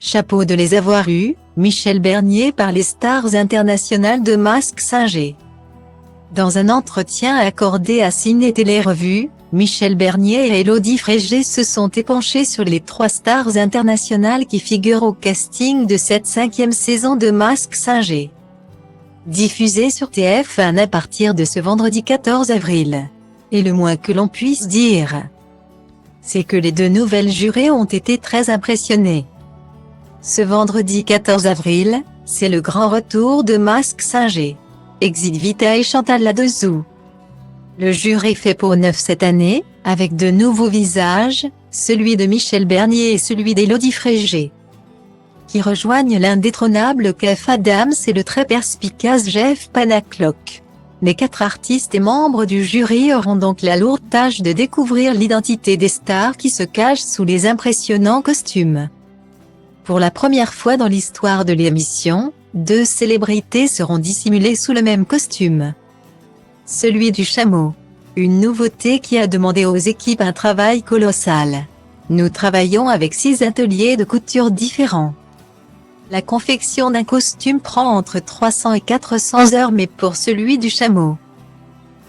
Chapeau de les avoir eus, Michel Bernier par les stars internationales de Mask Singer. Dans un entretien accordé à Ciné Télé Revue, Michel Bernier et Élodie Frégé se sont épanchés sur les 3 stars internationales qui figurent au casting de cette 5e saison de Mask Singer. Diffusée sur TF1 à partir de ce vendredi 14 avril. Et le moins que l'on puisse dire, c'est que les 2 nouvelles jurées ont été très impressionnées. Ce vendredi 14 avril, c'est le grand retour de Mask Singer. Exit Vita et Chantal Ladeuzou. Le jury fait peau neuve cette année, avec de nouveaux visages, celui de Michel Bernier et celui d'Élodie Frégé, qui rejoignent l'indétrônable Kev Adams et le très perspicace Jeff Panaclock. Les 4 artistes et membres du jury auront donc la lourde tâche de découvrir l'identité des stars qui se cachent sous les impressionnants costumes. Pour la première fois dans l'histoire de l'émission, 2 célébrités seront dissimulées sous le même costume. Celui du chameau. Une nouveauté qui a demandé aux équipes un travail colossal. Nous travaillons avec 6 ateliers de couture différents. La confection d'un costume prend entre 300 et 400 heures, mais pour celui du chameau,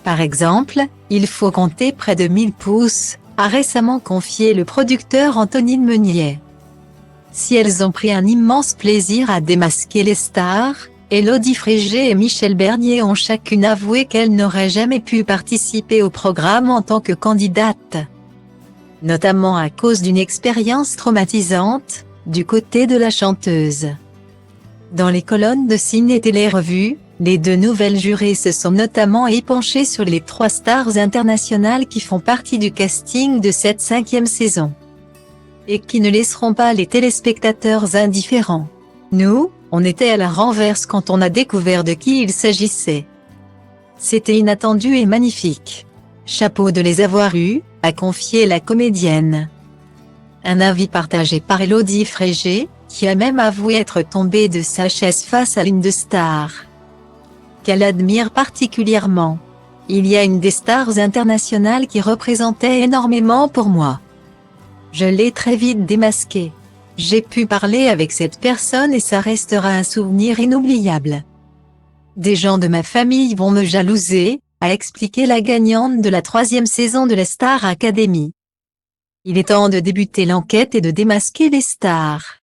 par exemple, il faut compter près de 1000 pouces, a récemment confié le producteur Antonine Meunier. Si elles ont pris un immense plaisir à démasquer les stars, Élodie Frégé et Michel Bernier ont chacune avoué qu'elles n'auraient jamais pu participer au programme en tant que candidates, notamment à cause d'une expérience traumatisante, du côté de la chanteuse. Dans les colonnes de Ciné Télé Revue, les 2 nouvelles jurées se sont notamment épanchées sur les 3 stars internationales qui font partie du casting de cette 5e saison, et qui ne laisseront pas les téléspectateurs indifférents. Nous, on était à la renverse quand on a découvert de qui il s'agissait. C'était inattendu et magnifique. Chapeau de les avoir eus, a confié la comédienne. Un avis partagé par Élodie Frégé, qui a même avoué être tombée de sa chaise face à l'une des stars qu'elle admire particulièrement. Il y a une des stars internationales qui représentait énormément pour moi. Je l'ai très vite démasquée. J'ai pu parler avec cette personne et ça restera un souvenir inoubliable. Des gens de ma famille vont me jalouser, a expliqué la gagnante de la 3e saison de la Star Academy. Il est temps de débuter l'enquête et de démasquer les stars.